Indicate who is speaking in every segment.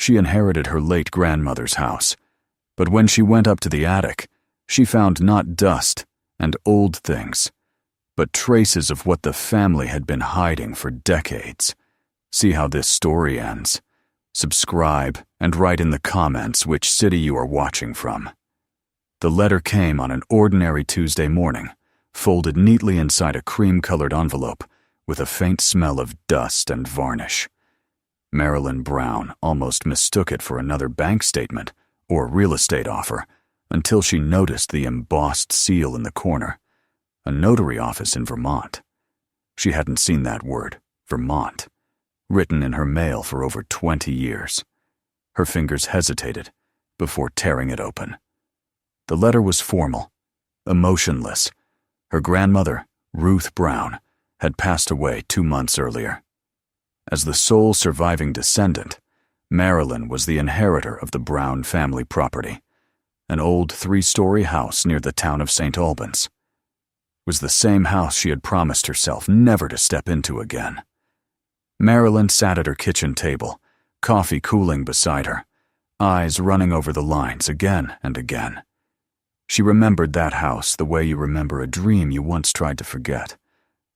Speaker 1: She inherited her late grandmother's house, but when she went up to the attic, she found not dust and old things, but traces of what the family had been hiding for decades. See how this story ends. Subscribe and write in the comments which city you are watching from. The letter came on an ordinary Tuesday morning, folded neatly inside a cream-colored envelope with a faint smell of dust and varnish. Marilyn Brown almost mistook it for another bank statement or real estate offer until she noticed the embossed seal in the corner, a notary office in Vermont. She hadn't seen that word, Vermont, written in her mail for over 20 years. Her fingers hesitated before tearing it open. The letter was formal, emotionless. Her grandmother, Ruth Brown, had passed away 2 months earlier. As the sole surviving descendant, Marilyn was the inheritor of the Brown family property, an old 3-story house near the town of St. Albans. It was the same house she had promised herself never to step into again. Marilyn sat at her kitchen table, coffee cooling beside her, eyes running over the lines again and again. She remembered that house the way you remember a dream you once tried to forget.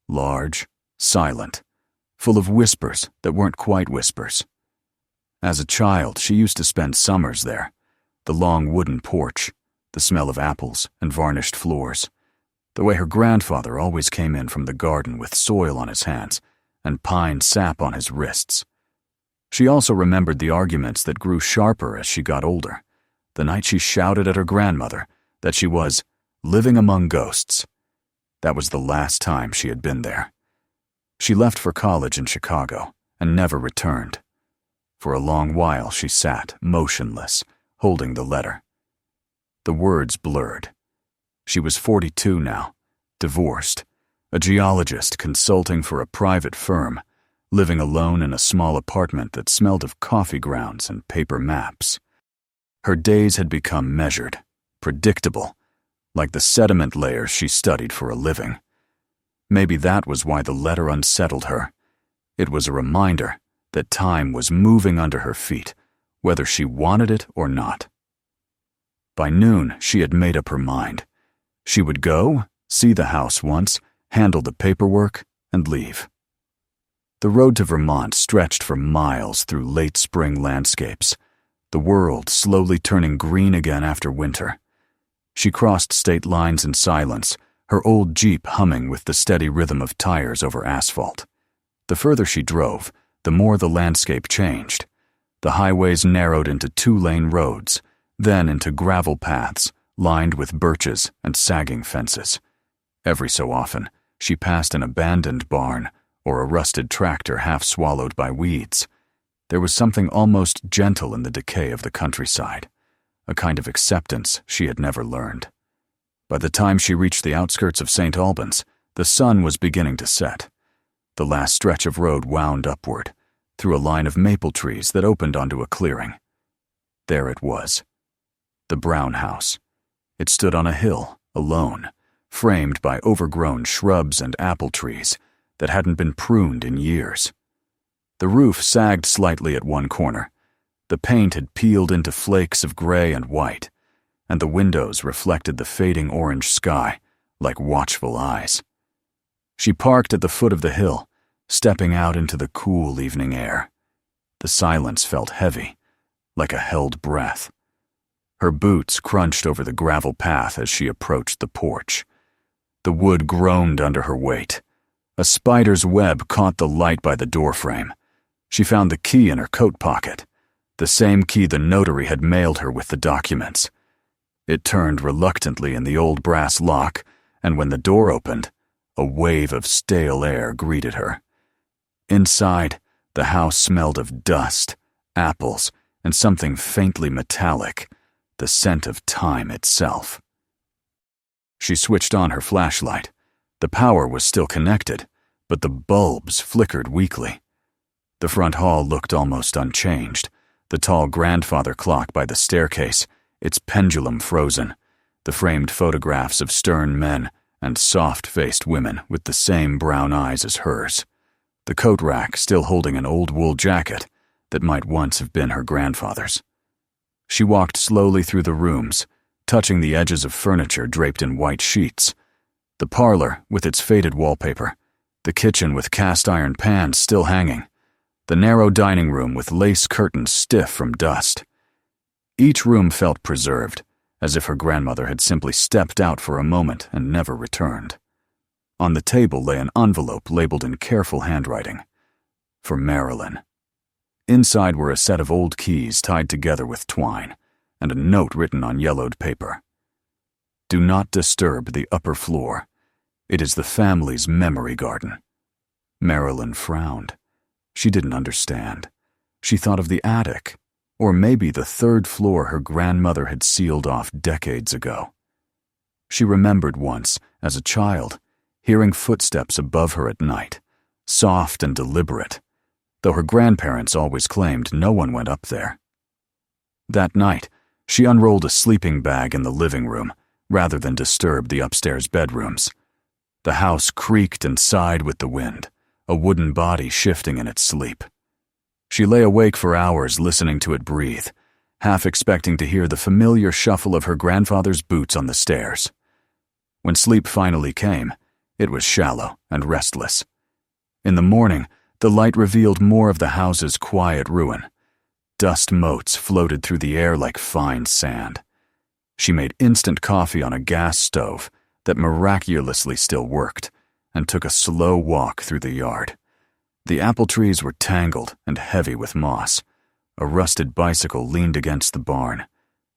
Speaker 1: Large, silent, full of whispers that weren't quite whispers. As a child, she used to spend summers there. The long wooden porch, the smell of apples and varnished floors, the way her grandfather always came in from the garden with soil on his hands and pine sap on his wrists. She also remembered the arguments that grew sharper as she got older, the night she shouted at her grandmother that she was living among ghosts. That was the last time she had been there. She left for college in Chicago and never returned. For a long while she sat, motionless, holding the letter. The words blurred. She was 42 now, divorced, a geologist consulting for a private firm, living alone in a small apartment that smelled of coffee grounds and paper maps. Her days had become measured, predictable, like the sediment layers she studied for a living. Maybe that was why the letter unsettled her. It was a reminder that time was moving under her feet, whether she wanted it or not. By noon, she had made up her mind. She would go, see the house once, handle the paperwork, and leave. The road to Vermont stretched for miles through late spring landscapes, the world slowly turning green again after winter. She crossed state lines in silence, her old Jeep humming with the steady rhythm of tires over asphalt. The further she drove, the more the landscape changed. The highways narrowed into 2-lane roads, then into gravel paths lined with birches and sagging fences. Every so often, she passed an abandoned barn or a rusted tractor half swallowed by weeds. There was something almost gentle in the decay of the countryside, a kind of acceptance she had never learned. By the time she reached the outskirts of St. Albans, the sun was beginning to set. The last stretch of road wound upward, through a line of maple trees that opened onto a clearing. There it was, the Brown house. It stood on a hill, alone, framed by overgrown shrubs and apple trees that hadn't been pruned in years. The roof sagged slightly at one corner. The paint had peeled into flakes of gray and white, and the windows reflected the fading orange sky like watchful eyes. She parked at the foot of the hill, stepping out into the cool evening air. The silence felt heavy, like a held breath. Her boots crunched over the gravel path as she approached the porch. The wood groaned under her weight. A spider's web caught the light by the doorframe. She found the key in her coat pocket, the same key the notary had mailed her with the documents. It turned reluctantly in the old brass lock, and when the door opened, a wave of stale air greeted her. Inside, the house smelled of dust, apples, and something faintly metallic, the scent of time itself. She switched on her flashlight. The power was still connected, but the bulbs flickered weakly. The front hall looked almost unchanged, the tall grandfather clock by the staircase, its pendulum frozen, the framed photographs of stern men and soft-faced women with the same brown eyes as hers, the coat rack still holding an old wool jacket that might once have been her grandfather's. She walked slowly through the rooms, touching the edges of furniture draped in white sheets. The parlor with its faded wallpaper, the kitchen with cast-iron pans still hanging, the narrow dining room with lace curtains stiff from dust. Each room felt preserved, as if her grandmother had simply stepped out for a moment and never returned. On the table lay an envelope labeled in careful handwriting, "For Marilyn." Inside were a set of old keys tied together with twine, and a note written on yellowed paper. "Do not disturb the upper floor. It is the family's memory garden." Marilyn frowned. She didn't understand. She thought of the attic, or maybe the third floor her grandmother had sealed off decades ago. She remembered once, as a child, hearing footsteps above her at night, soft and deliberate, though her grandparents always claimed no one went up there. That night, she unrolled a sleeping bag in the living room, rather than disturb the upstairs bedrooms. The house creaked and sighed with the wind, a wooden body shifting in its sleep. She lay awake for hours listening to it breathe, half expecting to hear the familiar shuffle of her grandfather's boots on the stairs. When sleep finally came, it was shallow and restless. In the morning, the light revealed more of the house's quiet ruin. Dust motes floated through the air like fine sand. She made instant coffee on a gas stove that miraculously still worked, and took a slow walk through the yard. The apple trees were tangled and heavy with moss. A rusted bicycle leaned against the barn.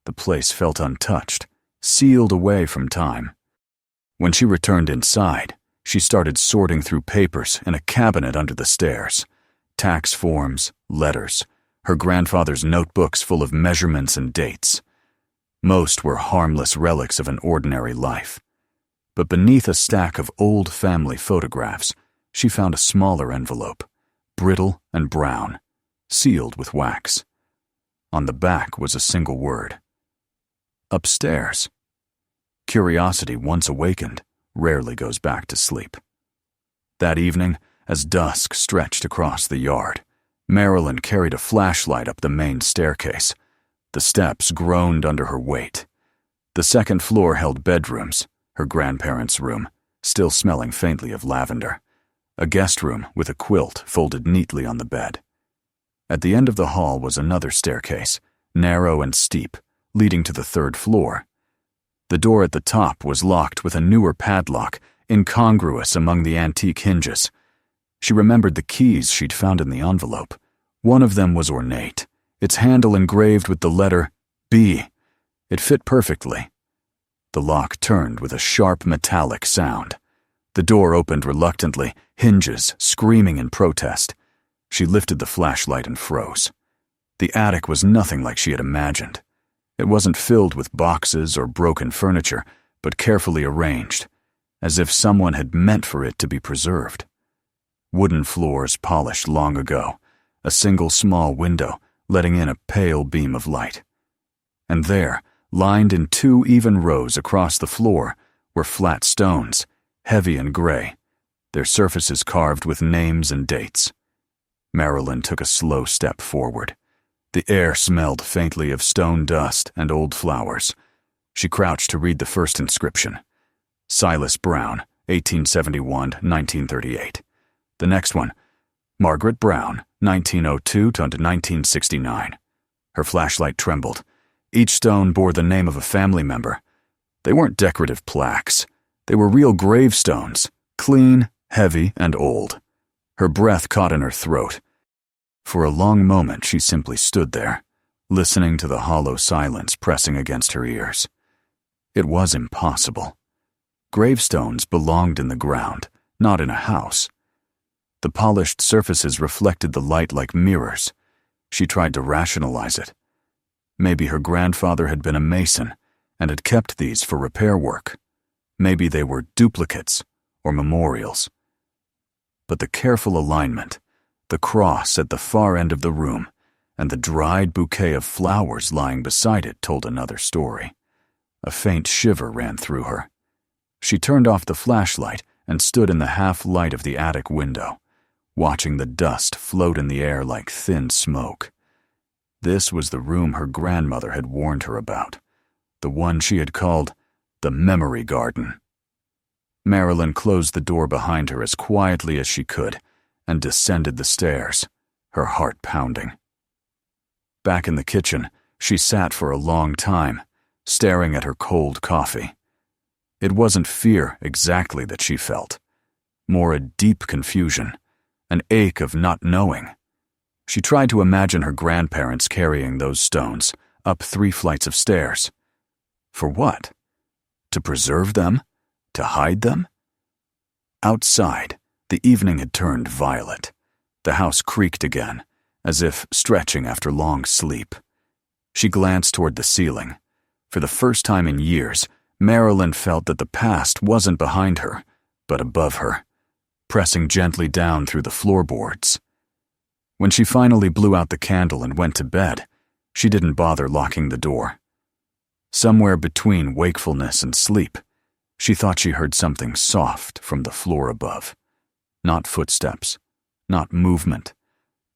Speaker 1: The place felt untouched, sealed away from time. When she returned inside, she started sorting through papers in a cabinet under the stairs. Tax forms, letters, her grandfather's notebooks full of measurements and dates. Most were harmless relics of an ordinary life. But beneath a stack of old family photographs, she found a smaller envelope, brittle and brown, sealed with wax. On the back was a single word: upstairs. Curiosity, once awakened, rarely goes back to sleep. That evening, as dusk stretched across the yard, Marilyn carried a flashlight up the main staircase. The steps groaned under her weight. The second floor held bedrooms, her grandparents' room, still smelling faintly of lavender, a guest room with a quilt folded neatly on the bed. At the end of the hall was another staircase, narrow and steep, leading to the third floor. The door at the top was locked with a newer padlock, incongruous among the antique hinges. She remembered the keys she'd found in the envelope. One of them was ornate, its handle engraved with the letter B. It fit perfectly. The lock turned with a sharp metallic sound. The door opened reluctantly, hinges screaming in protest. She lifted the flashlight and froze. The attic was nothing like she had imagined. It wasn't filled with boxes or broken furniture, but carefully arranged, as if someone had meant for it to be preserved. Wooden floors polished long ago, a single small window letting in a pale beam of light. And there, lined in 2 even rows across the floor, were flat stones, heavy and gray, their surfaces carved with names and dates. Marilyn took a slow step forward. The air smelled faintly of stone dust and old flowers. She crouched to read the first inscription: Silas Brown, 1871-1938. The next one, Margaret Brown, 1902 to 1969. Her flashlight trembled. Each stone bore the name of a family member. They weren't decorative plaques. They were real gravestones, clean, heavy, and old. Her breath caught in her throat. For a long moment she simply stood there, listening to the hollow silence pressing against her ears. It was impossible. Gravestones belonged in the ground, not in a house. The polished surfaces reflected the light like mirrors. She tried to rationalize it. Maybe her grandfather had been a mason and had kept these for repair work. Maybe they were duplicates or memorials. But the careful alignment, the cross at the far end of the room, and the dried bouquet of flowers lying beside it told another story. A faint shiver ran through her. She turned off the flashlight and stood in the half light of the attic window, watching the dust float in the air like thin smoke. This was the room her grandmother had warned her about, the one she had called the Memory Garden. Marilyn closed the door behind her as quietly as she could and descended the stairs, her heart pounding. Back in the kitchen, she sat for a long time, staring at her cold coffee. It wasn't fear exactly that she felt, more a deep confusion, an ache of not knowing. She tried to imagine her grandparents carrying those stones up 3 flights of stairs. For what? To preserve them? To hide them? Outside, the evening had turned violet. The house creaked again, as if stretching after long sleep. She glanced toward the ceiling. For the first time in years, Marilyn felt that the past wasn't behind her, but above her, pressing gently down through the floorboards. When she finally blew out the candle and went to bed, she didn't bother locking the door. Somewhere between wakefulness and sleep, she thought she heard something soft from the floor above. Not footsteps, not movement,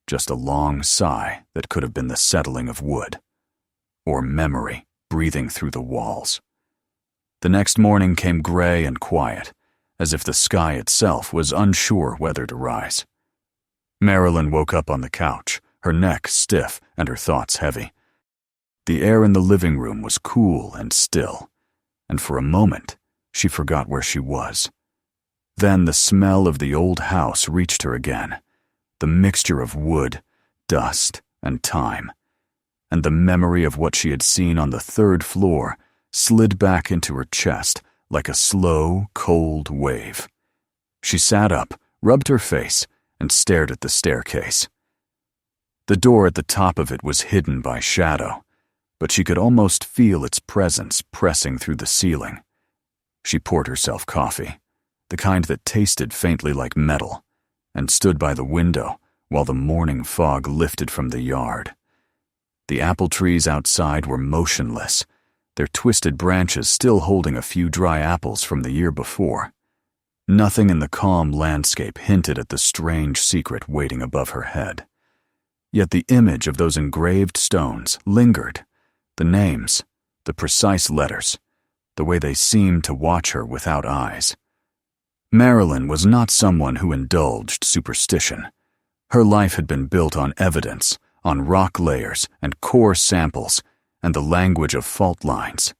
Speaker 1: just a long sigh that could have been the settling of wood, or memory breathing through the walls. The next morning came gray and quiet, as if the sky itself was unsure whether to rise. Marilyn woke up on the couch, her neck stiff and her thoughts heavy. The air in the living room was cool and still, and for a moment she forgot where she was. Then the smell of the old house reached her again, the mixture of wood, dust, and time, and the memory of what she had seen on the 3rd floor slid back into her chest like a slow, cold wave. She sat up, rubbed her face, and stared at the staircase. The door at the top of it was hidden by shadow, but she could almost feel its presence pressing through the ceiling. She poured herself coffee, the kind that tasted faintly like metal, and stood by the window while the morning fog lifted from the yard. The apple trees outside were motionless, their twisted branches still holding a few dry apples from the year before. Nothing in the calm landscape hinted at the strange secret waiting above her head. Yet the image of those engraved stones lingered, the names, the precise letters, the way they seemed to watch her without eyes. Marilyn was not someone who indulged superstition. Her life had been built on evidence, on rock layers and core samples, and the language of fault lines.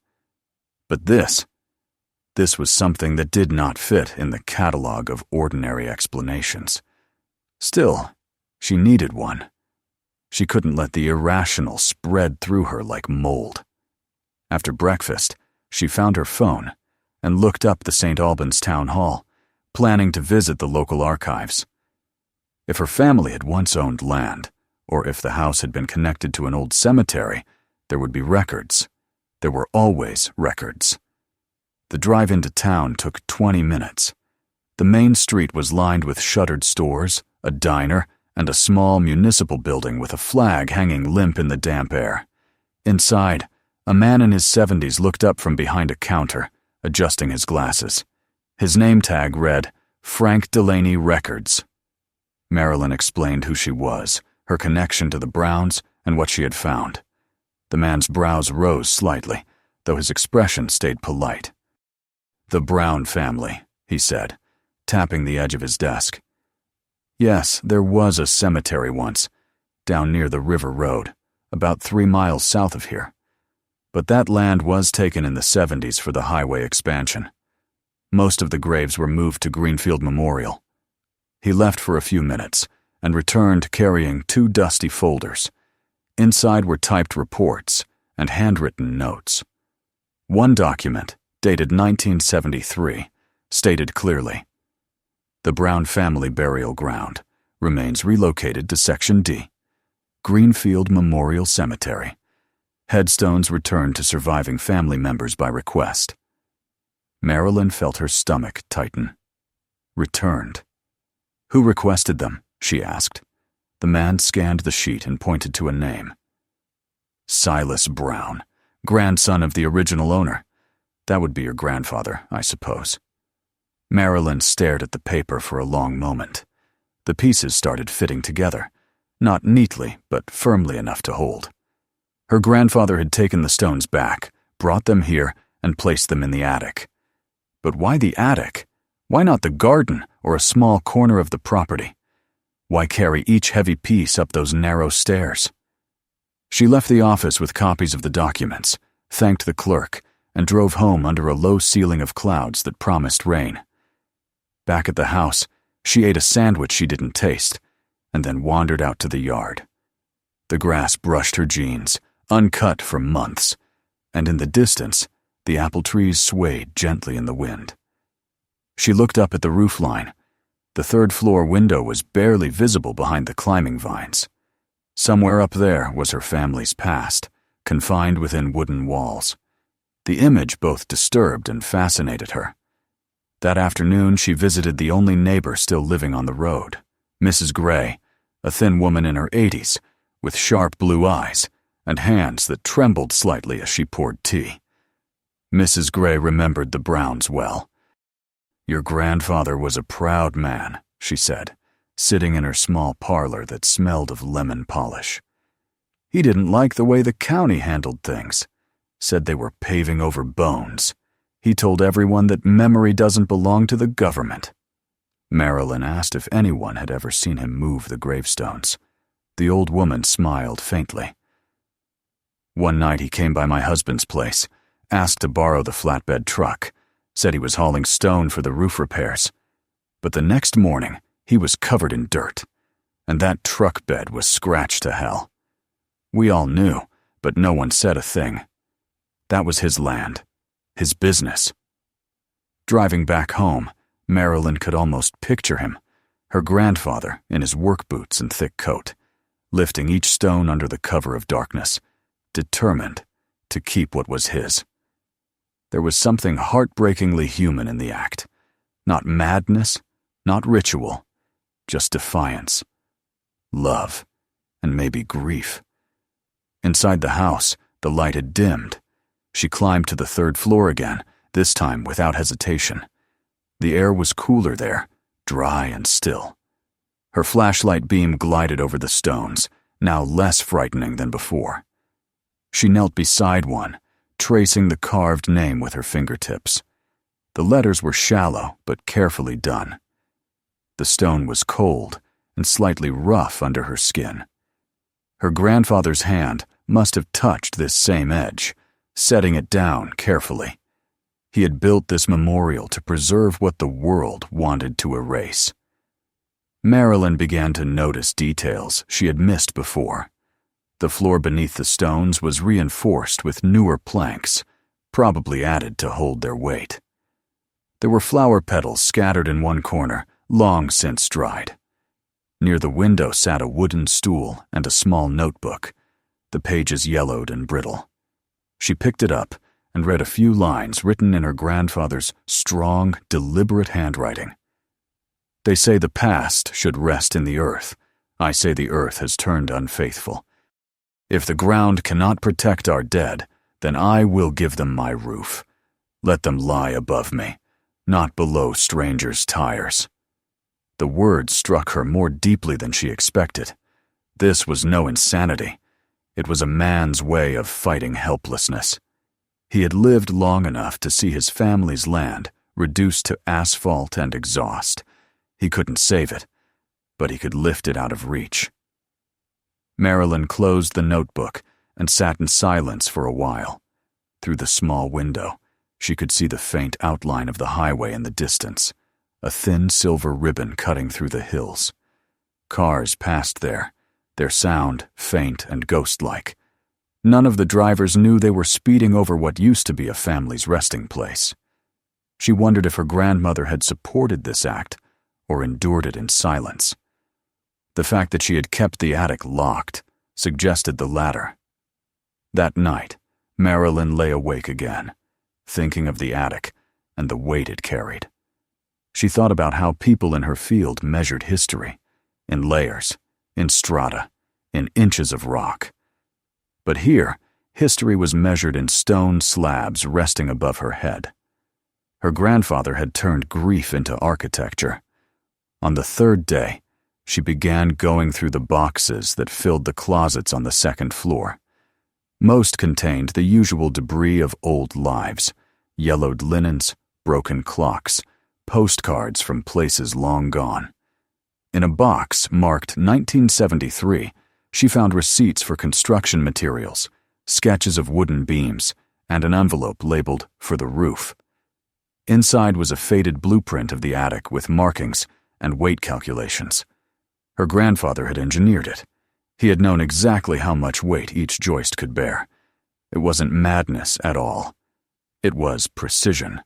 Speaker 1: But this was something that did not fit in the catalog of ordinary explanations. Still, she needed one. She couldn't let the irrational spread through her like mold. After breakfast, she found her phone and looked up the St. Albans Town Hall, planning to visit the local archives. If her family had once owned land, or if the house had been connected to an old cemetery, there would be records. There were always records. The drive into town took 20 minutes. The main street was lined with shuttered stores, a diner, and a small municipal building with a flag hanging limp in the damp air. Inside, a man in his 70s looked up from behind a counter, adjusting his glasses. His name tag read, Frank Delaney Records. Marilyn explained who she was, her connection to the Browns, and what she had found. The man's brows rose slightly, though his expression stayed polite. "The Brown family," he said, tapping the edge of his desk. "Yes, there was a cemetery once, down near the River Road, about 3 miles south of here. But that land was taken in the 70s for the highway expansion. Most of the graves were moved to Greenfield Memorial." He left for a few minutes and returned carrying 2 dusty folders. Inside were typed reports and handwritten notes. One document, dated 1973, stated clearly, "The Brown family burial ground remains relocated to Section D, Greenfield Memorial Cemetery. Headstones returned to surviving family members by request." Marilyn felt her stomach tighten. Returned. "Who requested them?" she asked. The man scanned the sheet and pointed to a name. "Silas Brown, grandson of the original owner. That would be your grandfather, I suppose." Marilyn stared at the paper for a long moment. The pieces started fitting together, not neatly, but firmly enough to hold. Her grandfather had taken the stones back, brought them here, and placed them in the attic. But why the attic? Why not the garden or a small corner of the property? Why carry each heavy piece up those narrow stairs? She left the office with copies of the documents, thanked the clerk, and drove home under a low ceiling of clouds that promised rain. Back at the house, she ate a sandwich she didn't taste, and then wandered out to the yard. The grass brushed her jeans, uncut for months, and in the distance, the apple trees swayed gently in the wind. She looked up at the roofline. The third-floor window was barely visible behind the climbing vines. Somewhere up there was her family's past, confined within wooden walls. The image both disturbed and fascinated her. That afternoon, she visited the only neighbor still living on the road, Mrs. Gray, a thin woman in her 80s, with sharp blue eyes and hands that trembled slightly as she poured tea. Mrs. Gray remembered the Browns well. "Your grandfather was a proud man," she said, sitting in her small parlor that smelled of lemon polish. "He didn't like the way the county handled things. Said they were paving over bones. He told everyone that memory doesn't belong to the government." Marilyn asked if anyone had ever seen him move the gravestones. The old woman smiled faintly. "One night he came by my husband's place, asked to borrow the flatbed truck, said he was hauling stone for the roof repairs. But the next morning, he was covered in dirt, and that truck bed was scratched to hell. We all knew, but no one said a thing. That was his land, his business." Driving back home, Marilyn could almost picture him, her grandfather in his work boots and thick coat, lifting each stone under the cover of darkness, determined to keep what was his. There was something heartbreakingly human in the act. Not madness, not ritual, just defiance, love, and maybe grief. Inside the house, the light had dimmed. She climbed to the third floor again, this time without hesitation. The air was cooler there, dry and still. Her flashlight beam glided over the stones, now less frightening than before. She knelt beside one, tracing the carved name with her fingertips. The letters were shallow but carefully done. The stone was cold and slightly rough under her skin. Her grandfather's hand must have touched this same edge, setting it down carefully. He had built this memorial to preserve what the world wanted to erase. Marilyn began to notice details she had missed before. The floor beneath the stones was reinforced with newer planks, probably added to hold their weight. There were flower petals scattered in one corner, long since dried. Near the window sat a wooden stool and a small notebook, the pages yellowed and brittle. She picked it up and read a few lines written in her grandfather's strong, deliberate handwriting. "They say the past should rest in the earth. I say the earth has turned unfaithful. If the ground cannot protect our dead, then I will give them my roof. Let them lie above me, not below strangers' tires." The words struck her more deeply than she expected. This was no insanity. It was a man's way of fighting helplessness. He had lived long enough to see his family's land reduced to asphalt and exhaust. He couldn't save it, but he could lift it out of reach. Marilyn closed the notebook and sat in silence for a while. Through the small window, she could see the faint outline of the highway in the distance, a thin silver ribbon cutting through the hills. Cars passed there, their sound faint and ghost-like. None of the drivers knew they were speeding over what used to be a family's resting place. She wondered if her grandmother had supported this act or endured it in silence. The fact that she had kept the attic locked suggested the latter. That night, Marilyn lay awake again, thinking of the attic and the weight it carried. She thought about how people in her field measured history, in layers, in strata, in inches of rock. But here, history was measured in stone slabs resting above her head. Her grandfather had turned grief into architecture. On the third day, She began going through the boxes that filled the closets on the second floor. Most contained the usual debris of old lives, yellowed linens, broken clocks, postcards from places long gone. In a box marked 1973, she found receipts for construction materials, sketches of wooden beams, and an envelope labeled "for the roof." Inside was a faded blueprint of the attic with markings and weight calculations. Her grandfather had engineered it. He had known exactly how much weight each joist could bear. It wasn't madness at all. It was precision.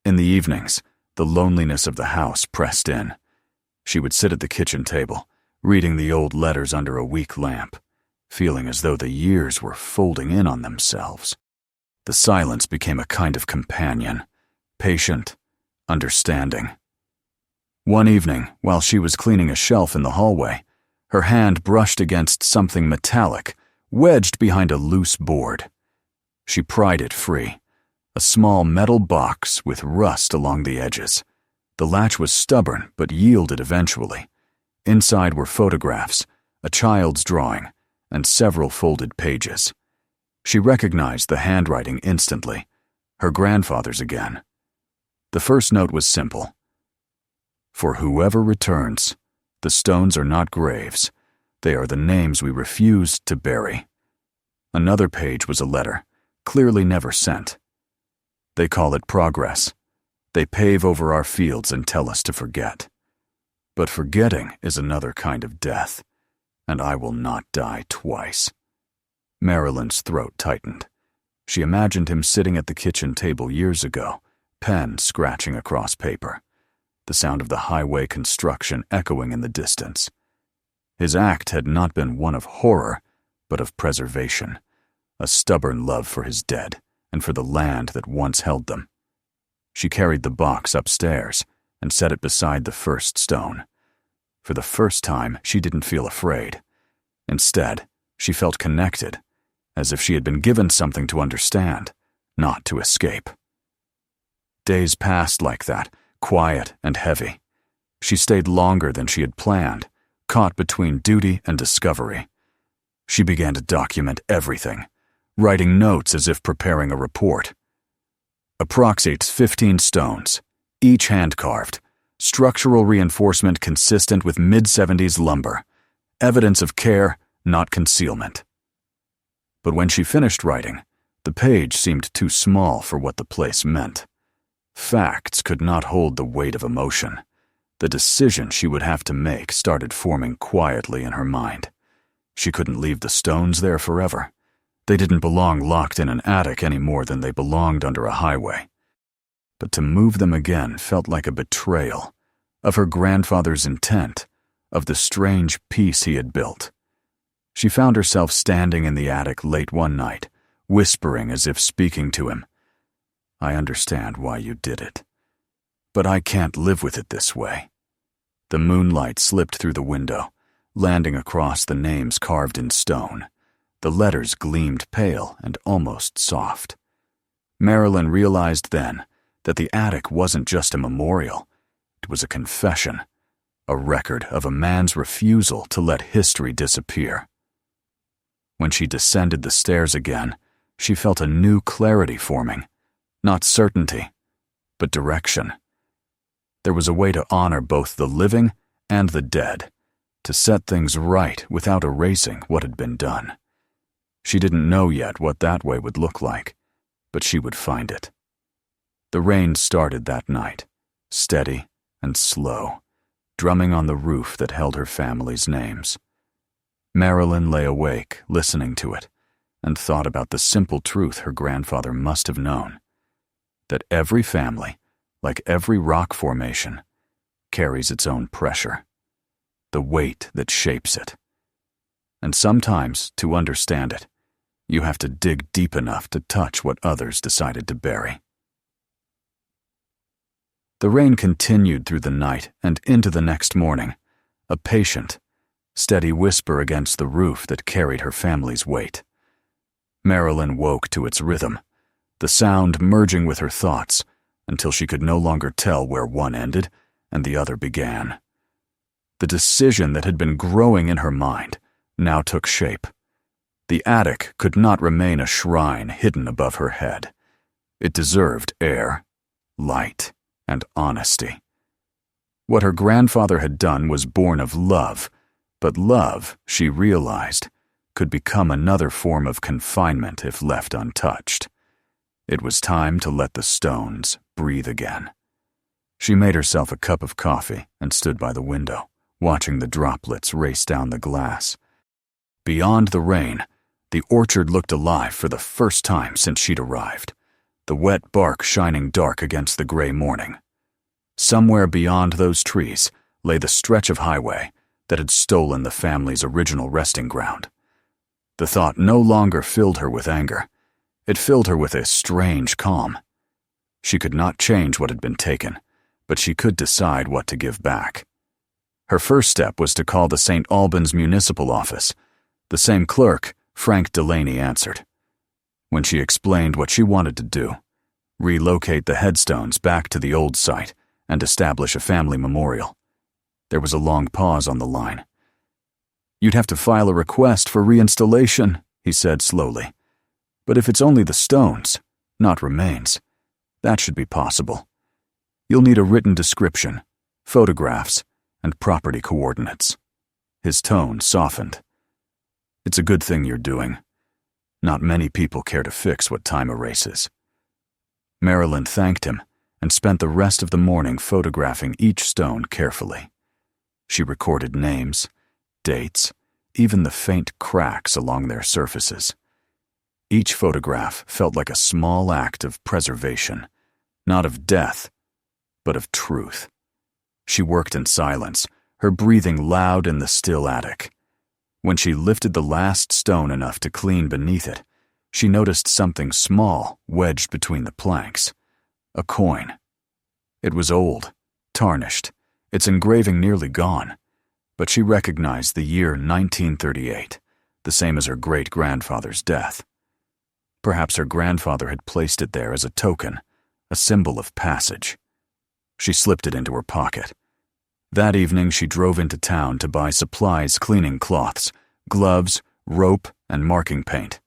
Speaker 1: In the evenings, the loneliness of the house pressed in. She would sit at the kitchen table, reading the old letters under a weak lamp, feeling as though the years were folding in on themselves. The silence became a kind of companion, patient, understanding. One evening, while she was cleaning a shelf in the hallway, her hand brushed against something metallic, wedged behind a loose board. She pried it free, a small metal box with rust along the edges. The latch was stubborn but yielded eventually. Inside were photographs, a child's drawing, and several folded pages. She recognized the handwriting instantly, her grandfather's again. The first note was simple. "For whoever returns, the stones are not graves. They are the names we refused to bury." Another page was a letter, clearly never sent. "They call it progress. They pave over our fields and tell us to forget. But forgetting is another kind of death, and I will not die twice." Marilyn's throat tightened. She imagined him sitting at the kitchen table years ago, pen scratching across paper, the sound of the highway construction echoing in the distance. His act had not been one of horror, but of preservation, a stubborn love for his dead and for the land that once held them. She carried the box upstairs and set it beside the first stone. For the first time, she didn't feel afraid. Instead, she felt connected, as if she had been given something to understand, not to escape. Days passed like that, quiet and heavy. She stayed longer than she had planned, caught between duty and discovery. She began to document everything, writing notes as if preparing a report. Approximates 15 stones, each hand-carved, structural reinforcement consistent with mid-70s lumber, evidence of care, not concealment. But when she finished writing, the page seemed too small for what the place meant. Facts could not hold the weight of emotion. The decision she would have to make started forming quietly in her mind. She couldn't leave the stones there forever. They didn't belong locked in an attic any more than they belonged under a highway. But to move them again felt like a betrayal of her grandfather's intent, of the strange peace he had built. She found herself standing in the attic late one night, whispering as if speaking to him. "I understand why you did it, but I can't live with it this way." The moonlight slipped through the window, landing across the names carved in stone. The letters gleamed pale and almost soft. Marilyn realized then that the attic wasn't just a memorial. It was a confession, a record of a man's refusal to let history disappear. When she descended the stairs again, she felt a new clarity forming, not certainty, but direction. There was a way to honor both the living and the dead, to set things right without erasing what had been done. She didn't know yet what that way would look like, but she would find it. The rain started that night, steady and slow, drumming on the roof that held her family's names. Marilyn lay awake, listening to it, and thought about the simple truth her grandfather must have known, that every family, like every rock formation, carries its own pressure, the weight that shapes it. And sometimes, to understand it, you have to dig deep enough to touch what others decided to bury. The rain continued through the night and into the next morning, a patient, steady whisper against the roof that carried her family's weight. Marilyn woke to its rhythm, the sound merging with her thoughts until she could no longer tell where one ended and the other began. The decision that had been growing in her mind now took shape. The attic could not remain a shrine hidden above her head. It deserved air, light, and honesty. What her grandfather had done was born of love, but love, she realized, could become another form of confinement if left untouched. It was time to let the stones breathe again. She made herself a cup of coffee and stood by the window, watching the droplets race down the glass. Beyond the rain, the orchard looked alive for the first time since she'd arrived, the wet bark shining dark against the gray morning. Somewhere beyond those trees lay the stretch of highway that had stolen the family's original resting ground. The thought no longer filled her with anger. It filled her with a strange calm. She could not change what had been taken, but she could decide what to give back. Her first step was to call the St. Albans municipal office. The same clerk, Frank Delaney, answered. When she explained what she wanted to do, relocate the headstones back to the old site and establish a family memorial, there was a long pause on the line. "You'd have to file a request for reinstallation," he said slowly. "But if it's only the stones, not remains, that should be possible. You'll need a written description, photographs, and property coordinates." His tone softened. "It's a good thing you're doing. Not many people care to fix what time erases." Marilyn thanked him and spent the rest of the morning photographing each stone carefully. She recorded names, dates, even the faint cracks along their surfaces. Each photograph felt like a small act of preservation, not of death, but of truth. She worked in silence, her breathing loud in the still attic. When she lifted the last stone enough to clean beneath it, she noticed something small wedged between the planks. A coin. It was old, tarnished, its engraving nearly gone, but she recognized the year 1938, the same as her great-grandfather's death. Perhaps her grandfather had placed it there as a token, a symbol of passage. She slipped it into her pocket. That evening she drove into town to buy supplies, cleaning cloths, gloves, rope, and marking paint.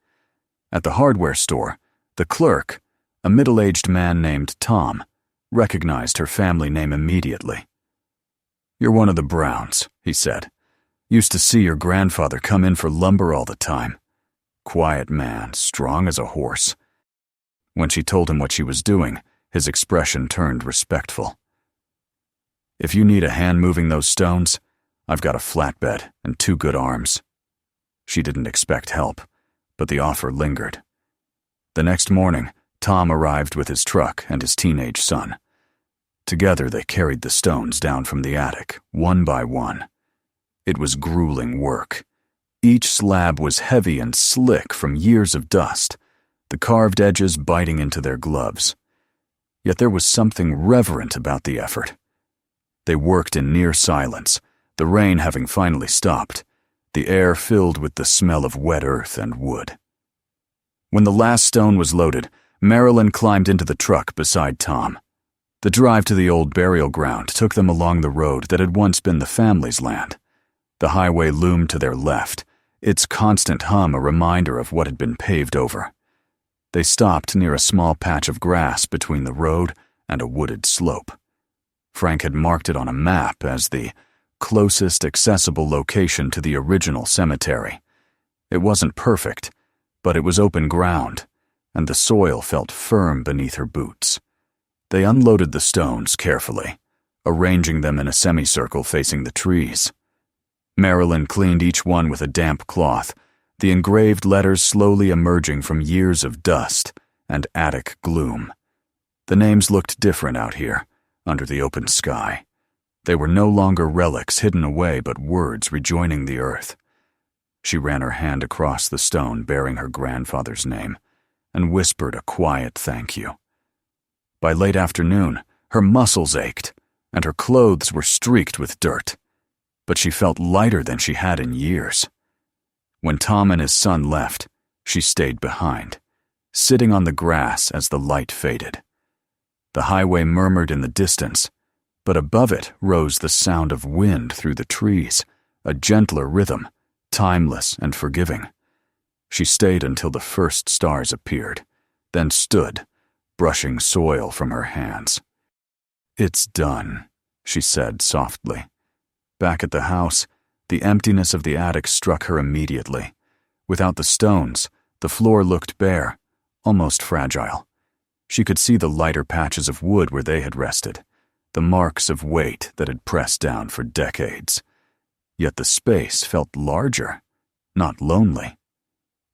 Speaker 1: At the hardware store, the clerk, a middle-aged man named Tom, recognized her family name immediately. "You're one of the Browns," he said. "Used to see your grandfather come in for lumber all the time. Quiet man, strong as a horse." When she told him what she was doing, his expression turned respectful. "If you need a hand moving those stones, I've got a flatbed and 2 good arms." She didn't expect help, but the offer lingered. The next morning, Tom arrived with his truck and his teenage son. Together they carried the stones down from the attic, one by one. It was grueling work. Each slab was heavy and slick from years of dust, the carved edges biting into their gloves. Yet there was something reverent about the effort. They worked in near silence, the rain having finally stopped, the air filled with the smell of wet earth and wood. When the last stone was loaded, Marilyn climbed into the truck beside Tom. The drive to the old burial ground took them along the road that had once been the family's land. The highway loomed to their left, its constant hum a reminder of what had been paved over. They stopped near a small patch of grass between the road and a wooded slope. Frank had marked it on a map as the closest accessible location to the original cemetery. It wasn't perfect, but it was open ground, and the soil felt firm beneath her boots. They unloaded the stones carefully, arranging them in a semicircle facing the trees. Marilyn cleaned each one with a damp cloth, the engraved letters slowly emerging from years of dust and attic gloom. The names looked different out here, under the open sky. They were no longer relics hidden away, but words rejoining the earth. She ran her hand across the stone bearing her grandfather's name and whispered a quiet thank you. By late afternoon, her muscles ached and her clothes were streaked with dirt, but she felt lighter than she had in years. When Tom and his son left, she stayed behind, sitting on the grass as the light faded. The highway murmured in the distance, but above it rose the sound of wind through the trees, a gentler rhythm, timeless and forgiving. She stayed until the first stars appeared, then stood, brushing soil from her hands. "It's done," she said softly. Back at the house, the emptiness of the attic struck her immediately. Without the stones, the floor looked bare, almost fragile. She could see the lighter patches of wood where they had rested, the marks of weight that had pressed down for decades. Yet the space felt larger, not lonely.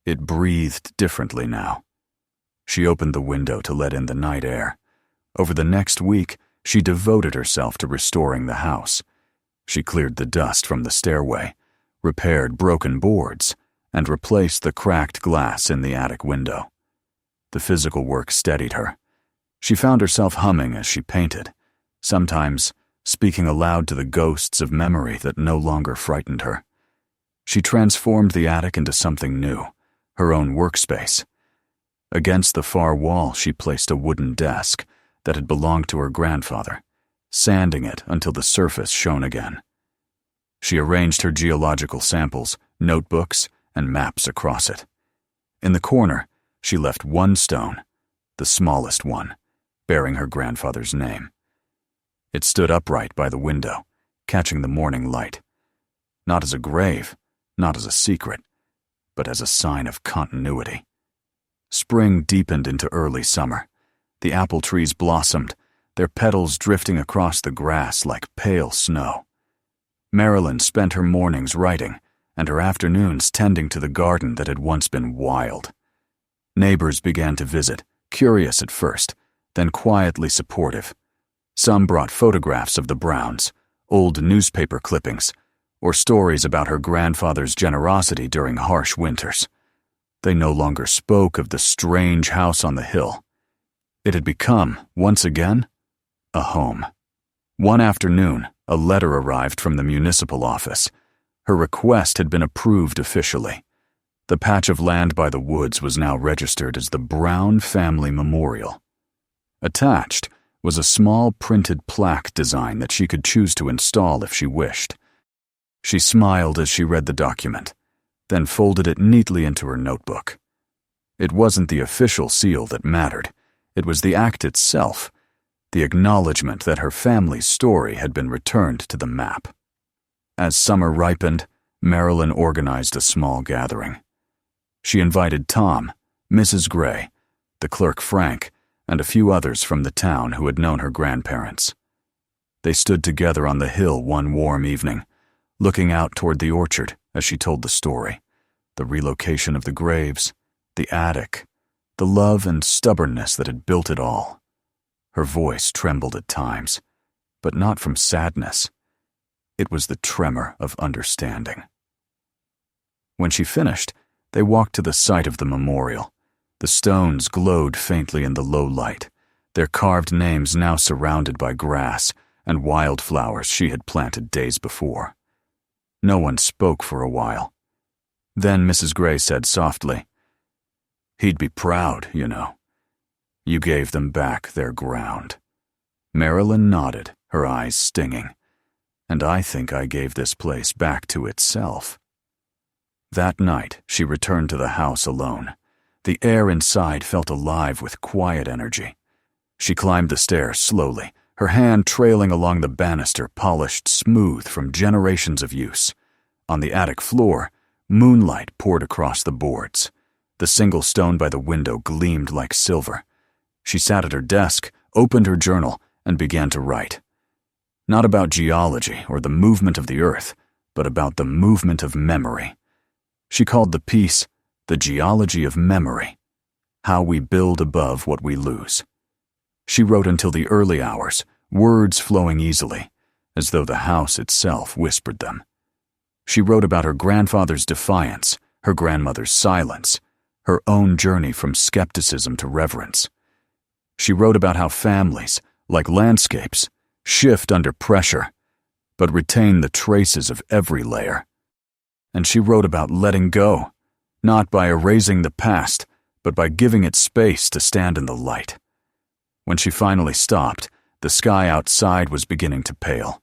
Speaker 1: It breathed differently now. She opened the window to let in the night air. Over the next week, she devoted herself to restoring the house. She cleared the dust from the stairway, repaired broken boards, and replaced the cracked glass in the attic window. The physical work steadied her. She found herself humming as she painted, sometimes speaking aloud to the ghosts of memory that no longer frightened her. She transformed the attic into something new, her own workspace. Against the far wall, she placed a wooden desk that had belonged to her grandfather, sanding it until the surface shone again. She arranged her geological samples, notebooks, and maps across it. In the corner, she left one stone, the smallest one, bearing her grandfather's name. It stood upright by the window, catching the morning light. Not as a grave, not as a secret, but as a sign of continuity. Spring deepened into early summer. The apple trees blossomed, their petals drifting across the grass like pale snow. Marilyn spent her mornings writing, and her afternoons tending to the garden that had once been wild. Neighbors began to visit, curious at first, then quietly supportive. Some brought photographs of the Browns, old newspaper clippings, or stories about her grandfather's generosity during harsh winters. They no longer spoke of the strange house on the hill. It had become, once again, a home. One afternoon, a letter arrived from the municipal office. Her request had been approved officially. The patch of land by the woods was now registered as the Brown Family Memorial. Attached was a small printed plaque design that she could choose to install if she wished. She smiled as she read the document, then folded it neatly into her notebook. It wasn't the official seal that mattered. It was the act itself, the acknowledgement that her family's story had been returned to the map. As summer ripened, Marilyn organized a small gathering. She invited Tom, Mrs. Gray, the clerk Frank, and a few others from the town who had known her grandparents. They stood together on the hill one warm evening, looking out toward the orchard as she told the story, the relocation of the graves, the attic, the love and stubbornness that had built it all. Her voice trembled at times, but not from sadness. It was the tremor of understanding. When she finished, they walked to the site of the memorial. The stones glowed faintly in the low light, their carved names now surrounded by grass and wildflowers she had planted days before. No one spoke for a while. Then Mrs. Gray said softly, "He'd be proud, you know. You gave them back their ground." Marilyn nodded, her eyes stinging. "And I think I gave this place back to itself." That night, she returned to the house alone. The air inside felt alive with quiet energy. She climbed the stairs slowly, her hand trailing along the banister polished smooth from generations of use. On the attic floor, moonlight poured across the boards. The single stone by the window gleamed like silver. She sat at her desk, opened her journal, and began to write. Not about geology or the movement of the earth, but about the movement of memory. She called the piece The Geology of Memory, How We Build Above What We Lose. She wrote until the early hours, words flowing easily, as though the house itself whispered them. She wrote about her grandfather's defiance, her grandmother's silence, her own journey from skepticism to reverence. She wrote about how families, like landscapes, shift under pressure, but retain the traces of every layer. And she wrote about letting go, not by erasing the past, but by giving it space to stand in the light. When she finally stopped, The sky outside was beginning to pale.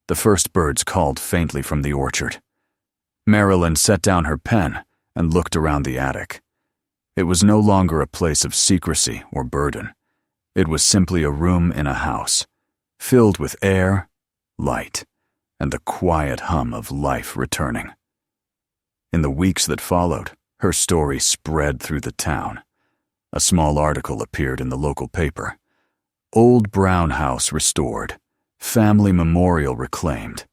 Speaker 1: The first birds called faintly from the orchard. Marilyn set down her pen and looked around the attic. It was no longer a place of secrecy or burden. It was simply a room in a house, filled with air, light, and the quiet hum of life returning. In the weeks that followed, her story spread through the town. A small article appeared in the local paper. Old brown house restored. Family memorial reclaimed.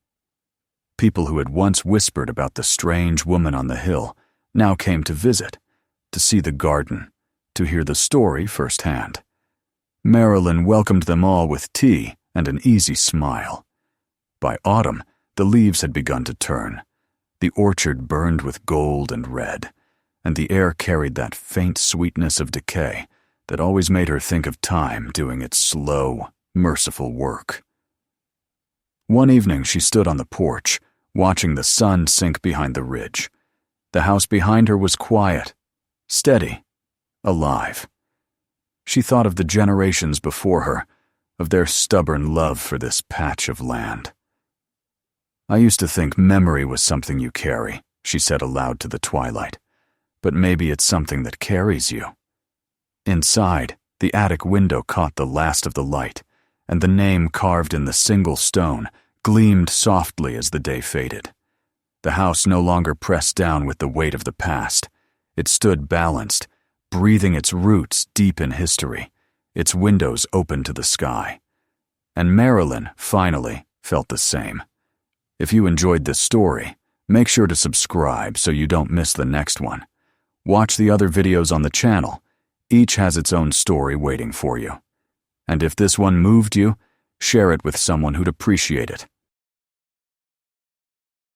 Speaker 1: People who had once whispered about the strange woman on the hill now came to visit, to see the garden, to hear the story firsthand. Marilyn welcomed them all with tea and an easy smile. By autumn, the leaves had begun to turn. The orchard burned with gold and red, and the air carried that faint sweetness of decay that always made her think of time doing its slow, merciful work. One evening she stood on the porch, watching the sun sink behind the ridge. The house behind her was quiet, steady, alive. She thought of the generations before her, of their stubborn love for this patch of land. "I used to think memory was something you carry," she said aloud to the twilight. "But maybe it's something that carries you." Inside, the attic window caught the last of the light, and the name carved in the single stone gleamed softly as the day faded. The house no longer pressed down with the weight of the past. It stood balanced, breathing its roots deep in history, its windows open to the sky. And Marilyn, finally, felt the same. If you enjoyed this story, make sure to subscribe so you don't miss the next one. Watch the other videos on the channel. Each has its own story waiting for you. And if this one moved you, share it with someone who'd appreciate it.